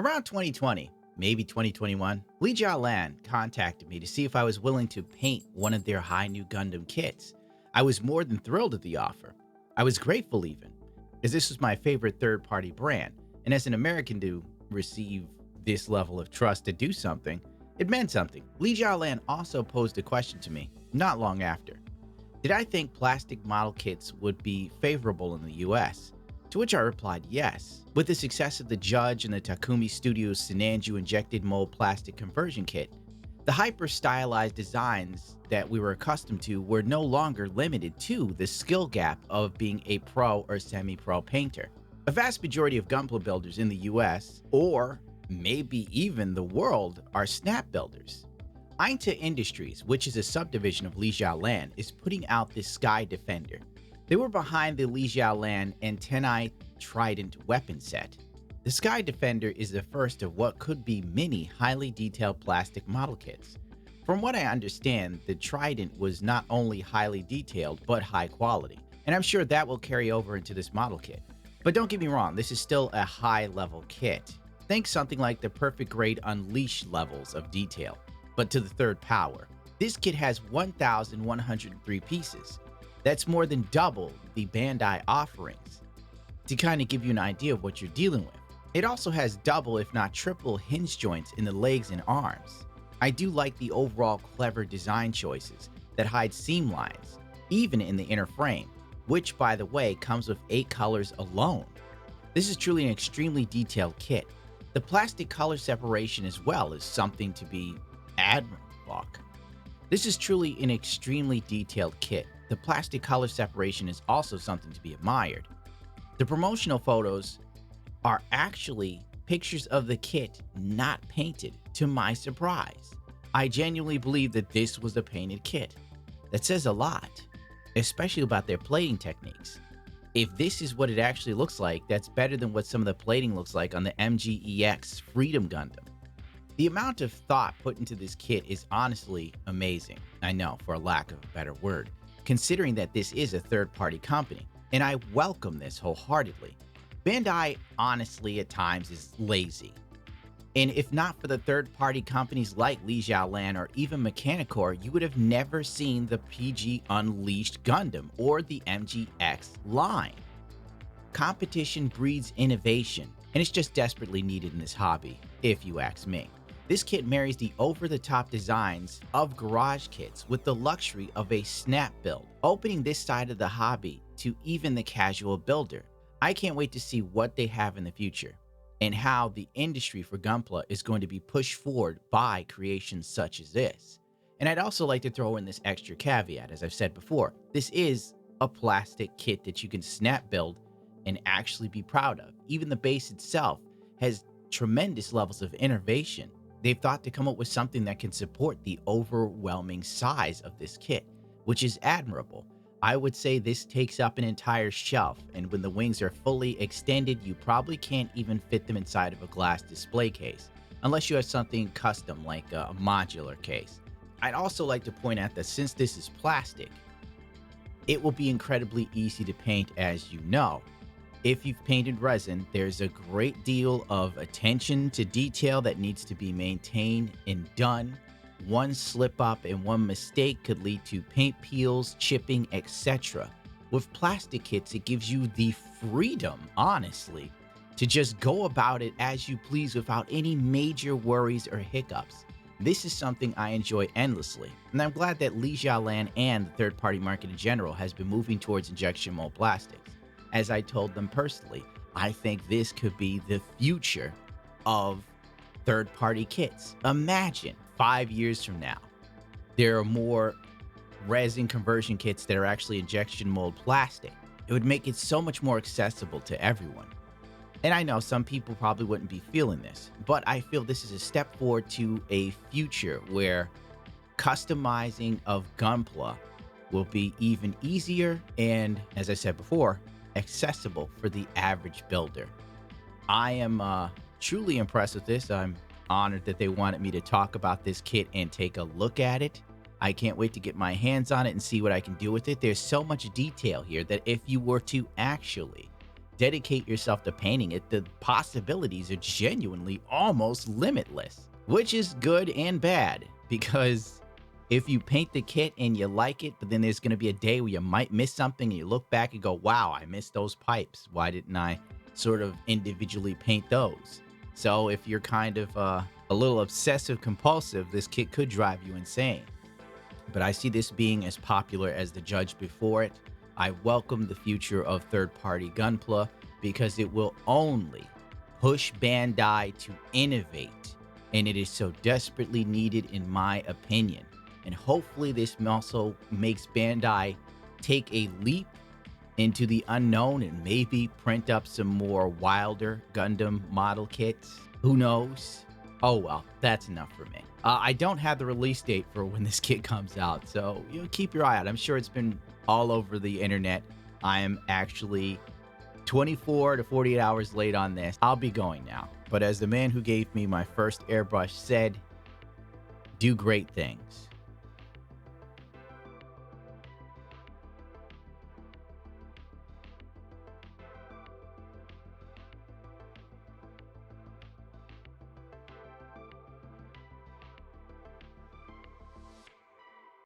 Around 2020, maybe 2021, YJL contacted me to see if I was willing to paint one of their high new Gundam kits. I was more than thrilled at the offer. I was grateful even, as this was my favorite third-party brand, and as an American to receive this level of trust to do something, it meant something. YJL also posed a question to me not long after. Did I think plastic model kits would be favorable in the US? To which I replied yes. With the success of the Judge and the Takumi Studios Sinanju injected mold plastic conversion kit, the hyper-stylized designs that we were accustomed to were no longer limited to the skill gap of being a pro or semi-pro painter. A vast majority of Gunpla builders in the US, or maybe even the world, are snap builders. Einta Industries, which is a subdivision of YJL, is putting out this Sky Defender. They were behind the YJL Antennae Trident weapon set. The Sky Defender is the first of what could be many highly detailed plastic model kits. From what I understand, the Trident was not only highly detailed, but high quality, and I'm sure that will carry over into this model kit. But don't get me wrong, this is still a high-level kit. Think something like the perfect grade Unleashed levels of detail, but to the third power. This kit has 1,103 pieces. That's more than double the Bandai offerings. To kind of give you an idea of what you're dealing with. It also has double if not triple hinge joints in the legs and arms. I do like the overall clever design choices that hide seam lines, even in the inner frame, which by the way comes with 8 colors alone. This is truly an extremely detailed kit. The plastic color separation as well is something to be admired. This is truly an extremely detailed kit. The plastic color separation is also something to be admired. The promotional photos are actually pictures of the kit not painted, to my surprise. I genuinely believe that this was a painted kit. That says a lot, especially about their plating techniques. If this is what it actually looks like, that's better than what some of the plating looks like on the MGEX Freedom Gundam. The amount of thought put into this kit is honestly amazing, I know, for a lack of a better word, considering that this is a third-party company, and I welcome this wholeheartedly. Bandai, honestly, at times is lazy. And if not for the third-party companies like YJL or even Mechanicore, you would have never seen the PG Unleashed Gundam or the MGX line. Competition breeds innovation, and it's just desperately needed in this hobby, if you ask me. This kit marries the over-the-top designs of garage kits with the luxury of a snap build, opening this side of the hobby to even the casual builder. I can't wait to see what they have in the future and how the industry for Gunpla is going to be pushed forward by creations such as this. And I'd also like to throw in this extra caveat, as I've said before, this is a plastic kit that you can snap build and actually be proud of. Even the base itself has tremendous levels of innovation. They've thought to come up with something that can support the overwhelming size of this kit, which is admirable. I would say this takes up an entire shelf, and when the wings are fully extended, you probably can't even fit them inside of a glass display case, unless you have something custom like a modular case. I'd also like to point out that since this is plastic, it will be incredibly easy to paint, as you know. If you've painted resin, there's a great deal of attention to detail that needs to be maintained and done. One slip up and one mistake could lead to paint peels, chipping, etc. With plastic kits, it gives you the freedom, honestly, to just go about it as you please without any major worries or hiccups. This is something I enjoy endlessly, and I'm glad that YJL and the third-party market in general has been moving towards injection mold plastics. As I told them personally, I think this could be the future of third-party kits. Imagine 5 years from now, there are more resin conversion kits that are actually injection mold plastic. It would make it so much more accessible to everyone. And I know some people probably wouldn't be feeling this, but I feel this is a step forward to a future where customizing of Gunpla will be even easier and, as I said before, accessible for the average builder. I am truly impressed with this. I'm honored that they wanted me to talk about this kit and take a look at it. I can't wait to get my hands on it and see what I can do with it. There's so much detail here that if you were to actually dedicate yourself to painting it, the possibilities are genuinely almost limitless, which is good and bad because if you paint the kit and you like it, but then there's going to be a day where you might miss something and you look back and go, wow, I missed those pipes. Why didn't I sort of individually paint those? So if you're kind of a little obsessive compulsive, this kit could drive you insane. But I see this being as popular as the judge before it. I welcome the future of third-party Gunpla because it will only push Bandai to innovate, and it is so desperately needed in my opinion. And hopefully this also makes Bandai take a leap into the unknown and maybe print up some more wilder Gundam model kits. Who knows? Oh well, that's enough for me. I don't have the release date for when this kit comes out, so keep your eye out. I'm sure it's been all over the internet. I am actually 24 to 48 hours late on this. I'll be going now. But as the man who gave me my first airbrush said, do great things.